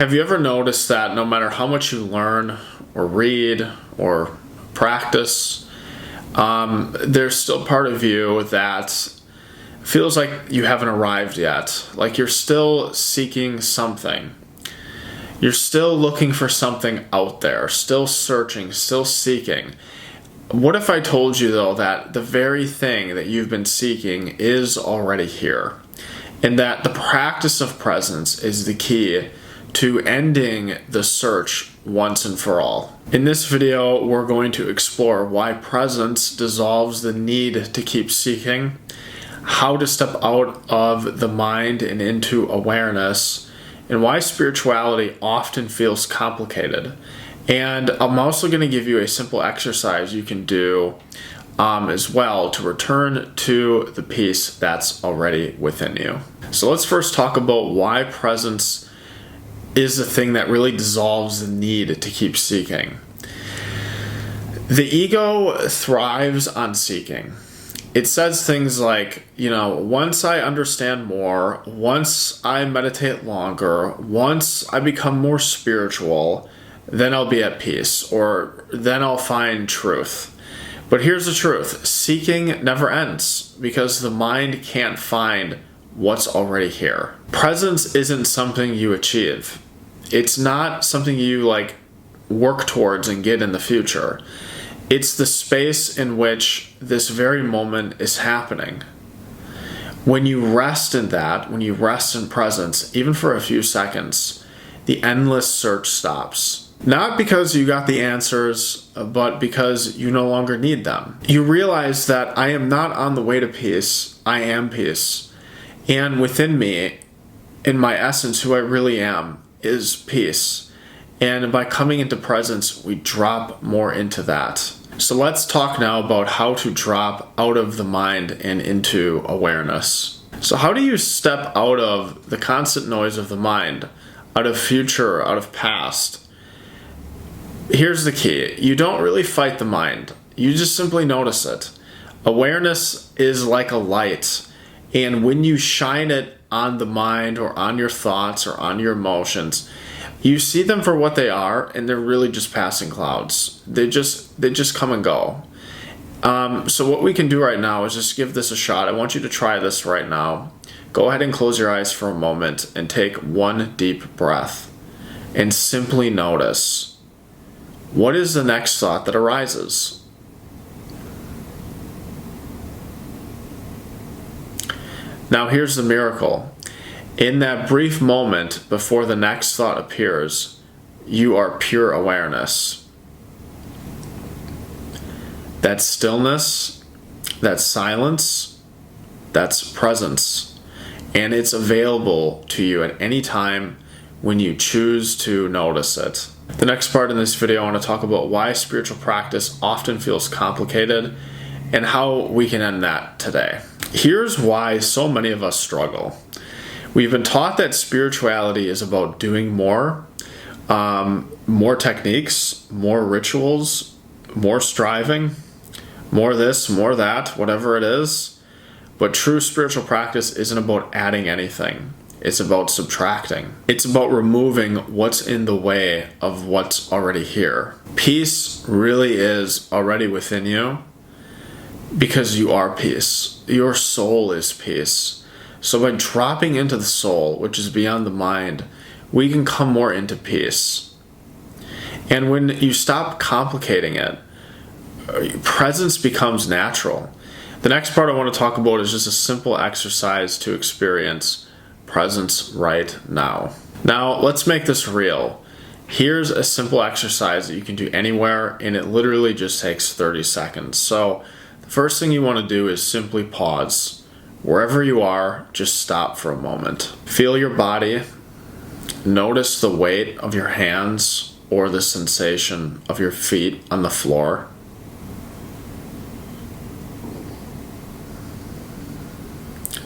Have you ever noticed that no matter how much you learn or read or practice, there's still part of you that feels like you haven't arrived yet, like you're still seeking something. You're still looking for something out there, still searching, still seeking. What if I told you, though, that the very thing that you've been seeking is already here, and that the practice of presence is the key to ending the search once and for all? In this video, we're going to explore why presence dissolves the need to keep seeking, how to step out of the mind and into awareness, and why spirituality often feels complicated. And I'm also going to give you a simple exercise you can do as well to return to the peace that's already within you. So let's first talk about why presence is the thing that really dissolves the need to keep seeking. The ego thrives on seeking. It says things like, once I understand more, once I meditate longer, once I become more spiritual, then I'll be at peace, or then I'll find truth. But here's the truth. Seeking never ends because the mind can't find what's already here. Presence isn't something you achieve. It's not something you work towards and get in the future. It's the space in which this very moment is happening. When you rest in that, when you rest in presence, even for a few seconds, the endless search stops. Not because you got the answers, but because you no longer need them. You realize that I am not on the way to peace, I am peace. And within me, in my essence, who I really am, is peace. And by coming into presence, we drop more into that. So let's talk now about how to drop out of the mind and into awareness. So how do you step out of the constant noise of the mind, out of future, out of past? Here's the key. You don't really fight the mind. You just simply notice it. Awareness is like a light, and when you shine it on the mind or on your thoughts or on your emotions, you see them for what they are, and they're really just passing clouds. They just come and go. So what we can do right now is just give this a shot. I want you to try this right now. Go ahead and close your eyes for a moment and take one deep breath and simply notice, what is the next thought that arises? Now here's the miracle. In that brief moment before the next thought appears, you are pure awareness. That's stillness, that's silence, that's presence. And it's available to you at any time when you choose to notice it. The next part in this video, I want to talk about why spiritual practice often feels complicated and how we can end that today. Here's why so many of us struggle. We've been taught that spirituality is about doing more techniques, more rituals, more striving, more this, more that, whatever it is. But true spiritual practice isn't about adding anything. It's about subtracting. It's about removing what's in the way of what's already here. Peace really is already within you because you are peace. Your soul is peace. So by dropping into the soul, which is beyond the mind, we can come more into peace. And when you stop complicating it, presence becomes natural. The next part I want to talk about is just a simple exercise to experience presence right now. Now, let's make this real. Here's a simple exercise that you can do anywhere, and it literally just takes 30 seconds. So the first thing you want to do is simply pause. Wherever you are, just stop for a moment. Feel your body. Notice the weight of your hands or the sensation of your feet on the floor.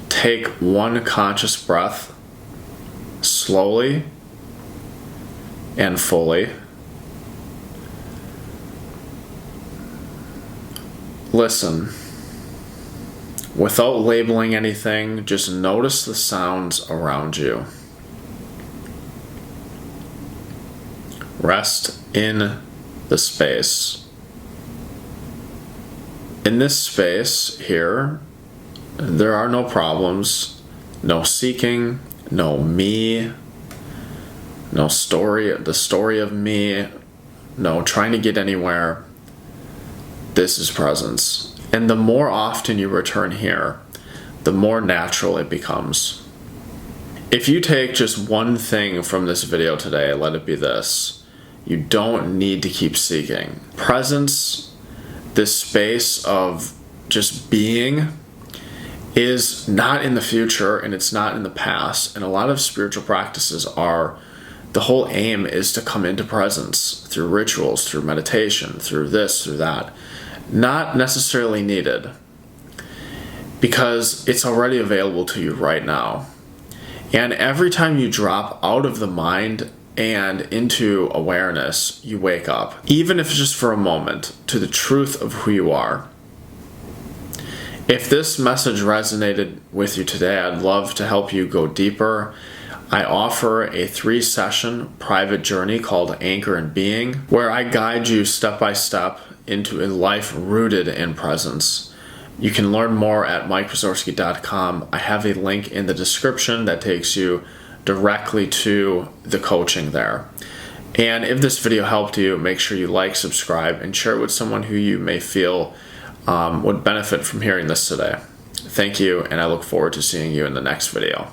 Take one conscious breath, slowly and fully. Listen. Without labeling anything, just notice the sounds around you. Rest in the space. In this space here, there are no problems, no seeking, no me, no story, the story of me, no trying to get anywhere. This is presence. And the more often you return here, the more natural it becomes. If you take just one thing from this video today, let it be this. You don't need to keep seeking. Presence, this space of just being, is not in the future and it's not in the past. And a lot of spiritual practices are, the whole aim is to come into presence through rituals, through meditation, through this, through that. Not necessarily needed, because it's already available to you right now. And every time you drop out of the mind and into awareness, you wake up, even if it's just for a moment, to the truth of who you are. If this message resonated with you today, I'd love to help you go deeper. I offer a 3-session private journey called Anchor in Being, where I guide you step by step into a life rooted in presence. You can learn more at MikePazorski.com. I have a link in the description that takes you directly to the coaching there. And if this video helped you, make sure you like, subscribe, and share it with someone who you may feel would benefit from hearing this today. Thank you, and I look forward to seeing you in the next video.